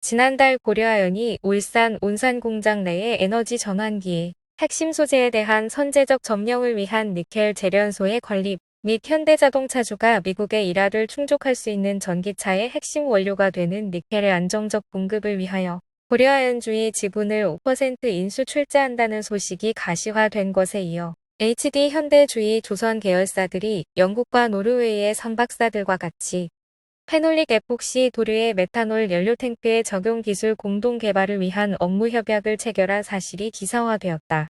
지난달 고려아연이 울산 온산공장 내의 에너지 전환기의 핵심 소재에 대한 선제적 점령을 위한 니켈 재련소의 건립 및 현대자동차주가 미국의 일하를 충족할 수 있는 전기차의 핵심 원료가 되는 니켈의 안정적 공급을 위하여 고려아연주의 지분을 5% 인수 출자한다는 소식이 가시화된 것에 이어 HD 현대주의 조선 계열사들이 영국과 노르웨이의 선박사들과 같이 페놀릭 에폭시 도료의 메탄올 연료 탱크의 적용 기술 공동 개발을 위한 업무 협약을 체결한 사실이 기사화되었다.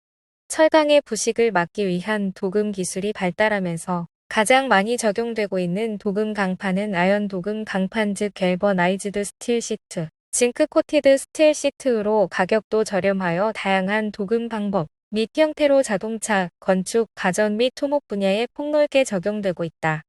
철강의 부식을 막기 위한 도금 기술이 발달하면서 가장 많이 적용되고 있는 도금 강판은 아연 도금 강판 즉 갤버나이즈드 스틸 시트, 징크 코티드 스틸 시트로 가격도 저렴하여 다양한 도금 방법 및 형태로 자동차, 건축, 가전 및 토목 분야에 폭넓게 적용되고 있다.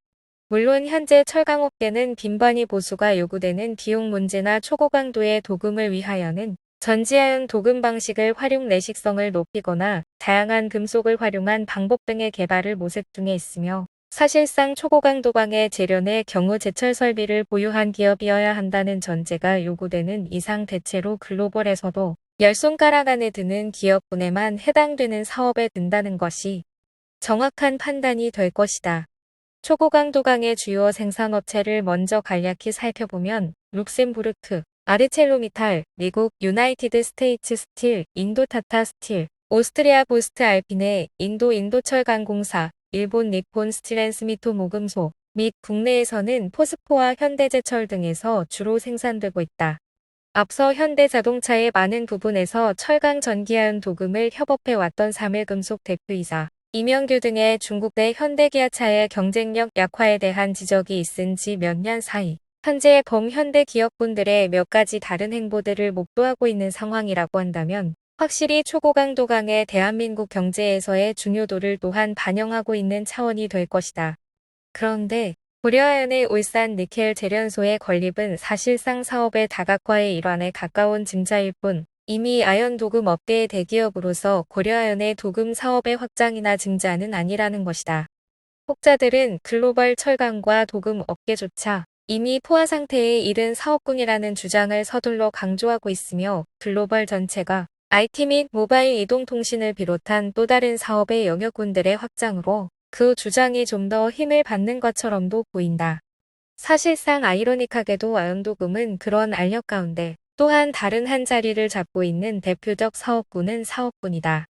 물론 현재 철강업계는 빈번히 보수가 요구되는 비용 문제나 초고강도의 도금을 위하여는 전지아연 도금 방식을 활용 내식성을 높이거나 다양한 금속을 활용한 방법 등의 개발을 모색 중에 있으며 사실상 초고강도광의 재련의 경우 제철 설비를 보유한 기업이어야 한다는 전제가 요구되는 이상 대체로 글로벌에서도 10손가락 안에 드는 기업군에만 해당되는 사업에 든다는 것이 정확한 판단이 될 것이다. 초고강도광의 주요 생산업체를 먼저 간략히 살펴보면 룩셈부르크, 아르첼로미탈, 미국 유나이티드 스테이츠 스틸, 인도 타타 스틸, 오스트리아 보스트 알피네, 인도 인도철강공사, 일본 니폰 스틸앤스미토 모금소 및 국내에서는 포스코와 현대제철 등에서 주로 생산되고 있다. 앞서 현대자동차의 많은 부분에서 철강 전기아연 도금을 협업해왔던 삼일금속 대표이사 이명규 등의 중국 내 현대기아차의 경쟁력 약화에 대한 지적이 있은 지 몇 년 사이 현재 범현대 기업군들의 몇 가지 다른 행보들을 목도하고 있는 상황이라고 한다면 확실히 초고강도광의 대한민국 경제에서의 중요도를 또한 반영하고 있는 차원이 될 것이다. 그런데 고려아연의 울산 니켈 재련소의 건립은 사실상 사업의 다각화의 일환에 가까운 증자일 뿐 이미 아연 도금 업계의 대기업으로서 고려아연의 도금 사업의 확장이나 증자는 아니라는 것이다. 혹자들은 글로벌 철강과 도금 업계조차 이미 포화 상태에 이른 사업군이라는 주장을 서둘러 강조하고 있으며 글로벌 전체가 IT 및 모바일 이동통신을 비롯한 또 다른 사업의 영역군들의 확장으로 그 주장이 좀 더 힘을 받는 것처럼도 보인다. 사실상 아이러닉하게도 아연도금은 그런 알력 가운데 또한 다른 한 자리를 잡고 있는 대표적 사업군은 사업군이다.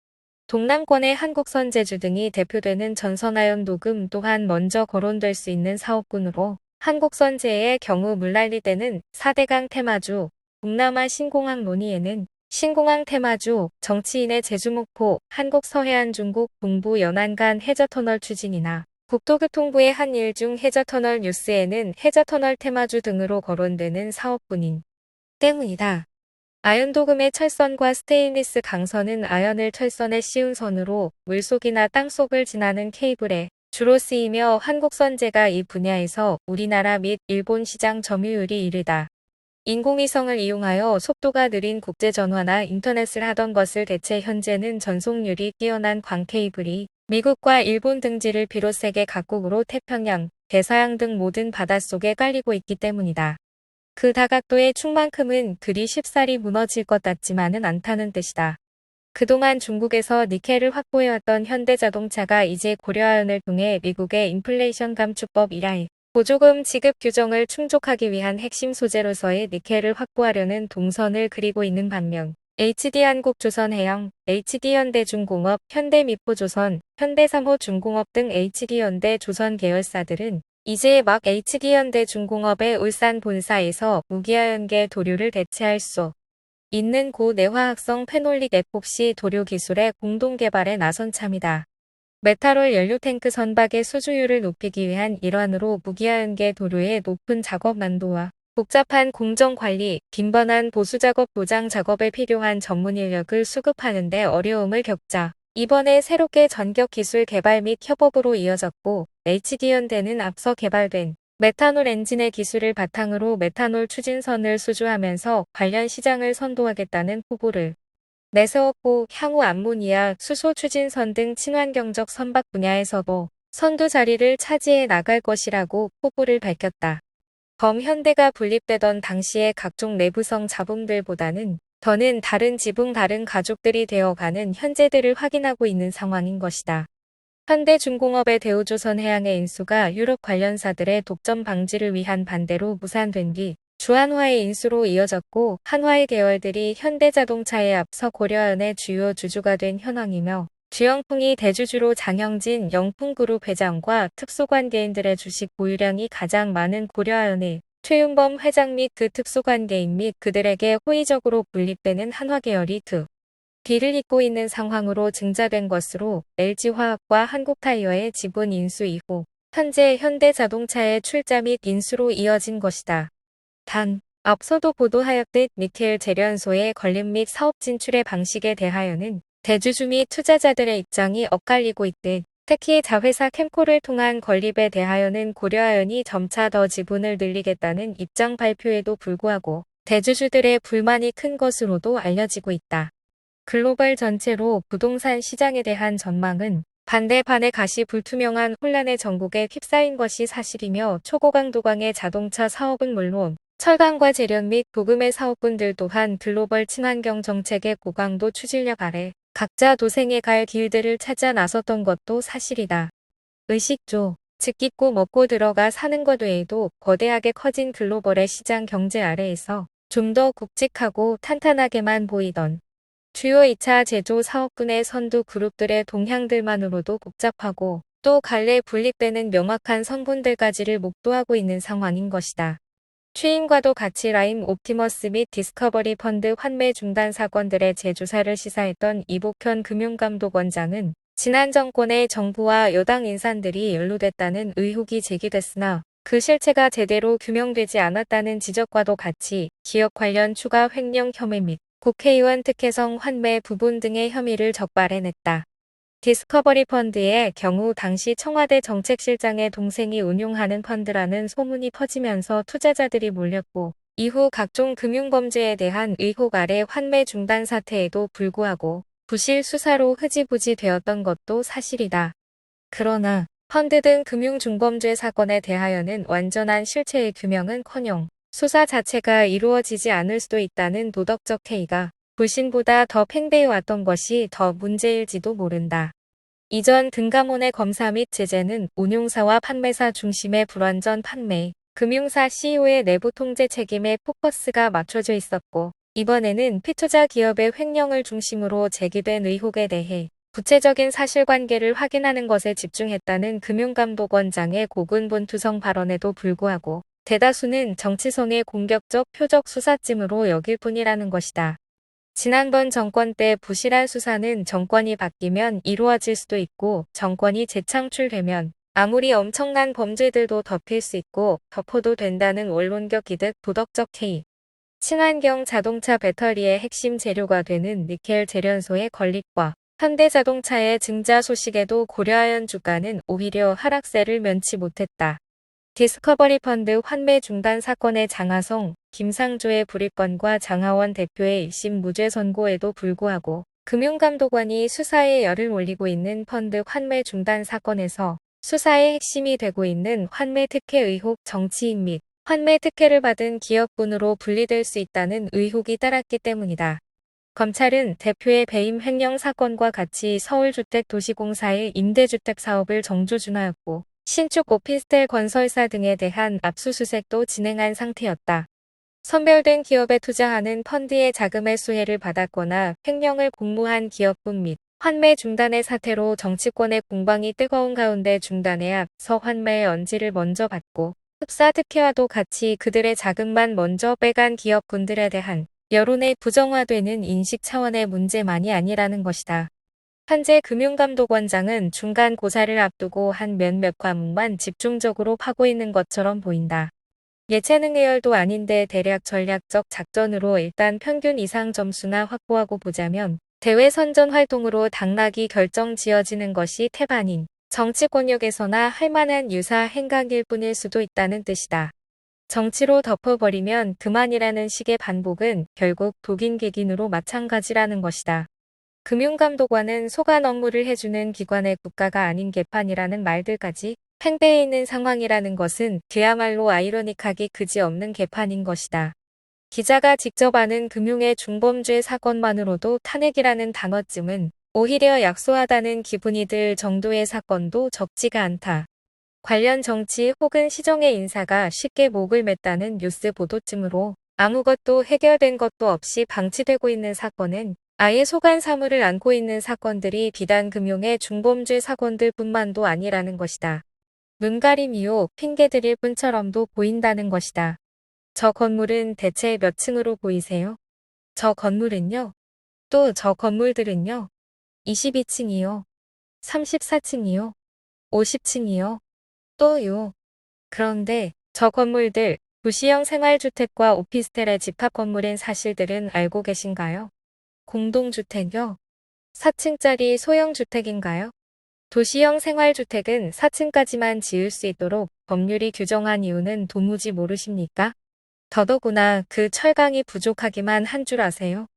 동남권의 한국선제주 등이 대표되는 전선아연도금 또한 먼저 거론될 수 있는 사업군으로 한국선제의 경우 물난리되는 4대강 테마주, 동남아 신공항 논의에는 신공항 테마주, 정치인의 제주목포, 한국서해안 중국 동부 연안간 해저터널 추진이나 국토교통부의 한 일중 해저터널 뉴스에는 해저터널 테마주 등으로 거론되는 사업군인 때문이다. 아연도금의 철선과 스테인리스 강선은 아연을 철선에 씌운 선으로 물속이나 땅속을 지나는 케이블에 주로 쓰이며 한국선제가 이 분야에서 우리나라 및 일본 시장 점유율이 이르다. 인공위성을 이용하여 속도가 느린 국제전화나 인터넷을 하던 것을 대체 현재는 전송률이 뛰어난 광케이블이 미국과 일본 등지를 비롯 세계 각국으로 태평양, 대서양 등 모든 바닷속에 깔리고 있기 때문이다. 그 다각도의 충만큼은 그리 쉽사리 무너질 것 같지만은 않다는 뜻이다. 그동안 중국에서 니켈을 확보해왔던 현대자동차가 이제 고려아연을 통해 미국의 인플레이션 감축법 이라의 보조금 지급 규정을 충족하기 위한 핵심 소재로서의 니켈을 확보하려는 동선을 그리고 있는 반면 HD한국조선해양, HD현대중공업, 현대미포조선, 현대삼호중공업 등 HD현대조선 계열사들은 이제 막 HD현대중공업의 울산 본사에서 무기화연계 도료를 대체할 수 있는 고내화학성 페놀릭 에폭시 도료 기술의 공동 개발에 나선 참이다. 메탄올 연료 탱크 선박의 수주율을 높이기 위한 일환으로 무기화연계 도료의 높은 작업 난도와 복잡한 공정 관리, 빈번한 보수 작업 도장 작업에 필요한 전문 인력을 수급하는 데 어려움을 겪자 이번에 새롭게 전격 기술 개발 및 협업으로 이어졌고 HD현대는 앞서 개발된 메탄올 엔진의 기술을 바탕으로 메탄올 추진선을 수주하면서 관련 시장을 선도하겠다는 포부를 내세웠고 향후 암모니아, 수소 추진선 등 친환경적 선박 분야에서도 선두 자리를 차지해 나갈 것이라고 포부를 밝혔다. 범현대가 분립되던 당시의 각종 내부성 잡음들보다는 더는 다른 지붕 다른 가족들이 되어가는 현재들을 확인하고 있는 상황인 것이다. 현대중공업의 대우조선해양의 인수가 유럽 관련사들의 독점 방지를 위한 반대로 무산된 뒤 주한화의 인수로 이어졌고 한화의 계열들이 현대자동차에 앞서 고려아연의 주요 주주가 된 현황이며 주영풍이 대주주로 장영진 영풍그룹 회장과 특수관계인들의 주식 보유량이 가장 많은 고려아연의 최윤범 회장 및 그 특수관계인 및 그들에게 호의적으로 분립되는 한화계열이 뒤를 잇고 있는 상황으로 증자된 것으로 LG화학과 한국타이어의 지분 인수 이후 현재 현대자동차의 출자 및 인수로 이어진 것이다. 단, 앞서도 보도하였듯 니켈 재련소의 건립 및 사업 진출의 방식에 대하여는 대주주 및 투자자들의 입장이 엇갈리고 있듯 특히 자회사 캠코를 통한 건립에 대하여는 고려아연이 점차 더 지분을 늘리겠다는 입장 발표에도 불구하고 대주주들의 불만이 큰 것으로도 알려지고 있다. 글로벌 전체로 부동산 시장에 대한 전망은 반대판의 가시 불투명한 혼란의 전국에 휩싸인 것이 사실이며 초고강도광의 자동차 사업은 물론 철강과 재련 및 도금의 사업분들 또한 글로벌 친환경 정책의 고강도 추진력 아래 각자 도생에 갈 길들을 찾아 나섰던 것도 사실이다. 의식조, 즉 잊고 먹고 들어가 사는 것 외에도 거대하게 커진 글로벌의 시장 경제 아래에서 좀 더 굵직하고 탄탄하게만 보이던 주요 2차 제조 사업군의 선두 그룹들의 동향들만으로도 복잡하고 또 갈래 분립되는 명확한 성분들까지를 목도하고 있는 상황인 것이다. 취임과도 같이 라임 옵티머스 및 디스커버리 펀드 환매 중단 사건들의 재조사를 시사했던 이복현 금융감독원장은 지난 정권의 정부와 여당 인사들이 연루됐다는 의혹이 제기됐으나 그 실체가 제대로 규명되지 않았다는 지적과도 같이 기업 관련 추가 횡령 혐의 및 국회의원 특혜성 환매 부분 등의 혐의를 적발해냈다. 디스커버리 펀드의 경우 당시 청와대 정책실장의 동생이 운용하는 펀드라는 소문이 퍼지면서 투자자들이 몰렸고 이후 각종 금융범죄에 대한 의혹 아래 환매 중단 사태에도 불구하고 부실 수사로 흐지부지 되었던 것도 사실이다. 그러나 펀드 등 금융중범죄 사건에 대하여는 완전한 실체의 규명은커녕 수사 자체가 이루어지지 않을 수도 있다는 도덕적 해이가 불신보다 더 팽배해 왔던 것이 더 문제일지도 모른다. 이전 등가몬의 검사 및 제재는 운용사와 판매사 중심의 불완전 판매, 금융사 CEO의 내부 통제 책임에 포커스가 맞춰져 있었고 이번에는 피투자 기업의 횡령을 중심으로 제기된 의혹에 대해 구체적인 사실관계를 확인하는 것에 집중했다는 금융감독원장의 고군분투성 발언에도 불구하고 대다수는 정치성의 공격적 표적 수사쯤으로 여길 뿐이라는 것이다. 지난번 정권 때 부실한 수사는 정권이 바뀌면 이루어질 수도 있고 정권이 재창출되면 아무리 엄청난 범죄들도 덮일 수 있고 덮어도 된다는 원론격 이득 도덕적 해이. 친환경 자동차 배터리의 핵심 재료가 되는 니켈 재련소의 건립과 현대자동차의 증자 소식에도 고려아연 주가는 오히려 하락세를 면치 못했다. 디스커버리 펀드 환매 중단 사건의 장하성, 김상조의 불입건과 장하원 대표의 1심 무죄 선고에도 불구하고 금융감독원이 수사에 열을 올리고 있는 펀드 환매 중단 사건에서 수사의 핵심이 되고 있는 환매 특혜 의혹 정치인 및 환매 특혜를 받은 기업군으로 분리될 수 있다는 의혹이 따랐기 때문이다. 검찰은 대표의 배임 횡령 사건과 같이 서울주택도시공사의 임대주택 사업을 정조준하였고 신축 오피스텔 건설사 등에 대한 압수수색도 진행한 상태였다. 선별된 기업에 투자하는 펀드의 자금의 수혜를 받았거나 횡령을 공모한 기업군 및 환매 중단의 사태로 정치권의 공방이 뜨거운 가운데 중단에 앞서 환매의 언지를 먼저 받고 흡사 특혜와도 같이 그들의 자금만 먼저 빼간 기업군들에 대한 여론의 부정화되는 인식 차원의 문제만이 아니라는 것이다. 현재 금융감독원장은 중간 고사를 앞두고 한 몇몇 과목만 집중적으로 파고 있는 것처럼 보인다. 예체능 계열도 아닌데 대략 전략적 작전으로 일단 평균 이상 점수나 확보하고 보자면 대외 선전 활동으로 당락이 결정 지어지는 것이 태반인 정치권역에서나 할 만한 유사 행각일 뿐일 수도 있다는 뜻이다. 정치로 덮어버리면 그만이라는 식의 반복은 결국 독인 객인으로 마찬가지라는 것이다. 금융감독원은 소관 업무를 해주는 기관의 국가가 아닌 개판이라는 말들까지 팽배해 있는 상황이라는 것은 그야말로 아이러닉하기 그지없는 개판인 것이다. 기자가 직접 아는 금융의 중범죄 사건만으로도 탄핵이라는 단어쯤은 오히려 약소하다는 기분이 들 정도의 사건도 적지가 않다. 관련 정치 혹은 시정의 인사가 쉽게 목을 맸다는 뉴스 보도쯤으로 아무것도 해결된 것도 없이 방치되고 있는 사건은 아예 소관 사무를 안고 있는 사건들이 비단 금융의 중범죄 사건들 뿐만도 아니라는 것이다. 눈가림이요 핑계드릴 뿐처럼도 보인다는 것이다. 저 건물은 대체 몇 층으로 보이세요? 저 건물은요? 또 저 건물들은요? 22층이요. 34층이요. 50층이요. 또요. 그런데 저 건물들, 도시형 생활주택과 오피스텔의 집합 건물인 사실들은 알고 계신가요? 공동주택요? 4층짜리 소형주택인가요? 도시형 생활주택은 4층까지만 지을 수 있도록 법률이 규정한 이유는 도무지 모르십니까? 더더구나 그 철강이 부족하기만 한 줄 아세요?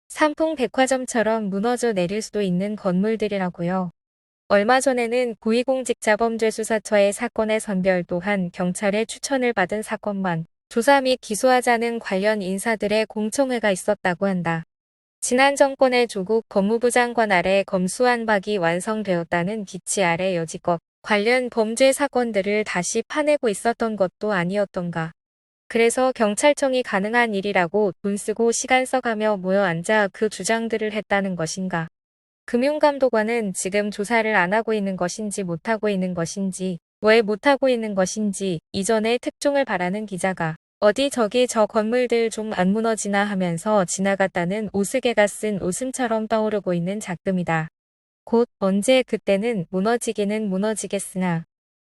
삼풍 백화점처럼 무너져 내릴 수도 있는 건물들이라고요. 얼마 전에는 고위공직자범죄수사처의 사건의 선별 또한 경찰의 추천을 받은 사건만 조사 및 기소하자는 관련 인사들의 공청회가 있었다고 한다. 지난 정권의 조국 법무부 장관 아래 검수완박이 완성되었다는 기치 아래 여지껏 관련 범죄 사건들을 다시 파내고 있었던 것도 아니었던가. 그래서 경찰청이 가능한 일이라고 돈 쓰고 시간 써가며 모여 앉아 그 주장들을 했다는 것인가. 금융감독원은 지금 조사를 안 하고 있는 것인지 못하고 있는 것인지 왜 못하고 있는 것인지 이전에 특종을 바라는 기자가 어디 저기 저 건물들 좀 안 무너지나 하면서 지나갔다는 오스개가 쓴 웃음처럼 떠오르고 있는 작금이다. 곧 언제 그때는 무너지기는 무너지겠으나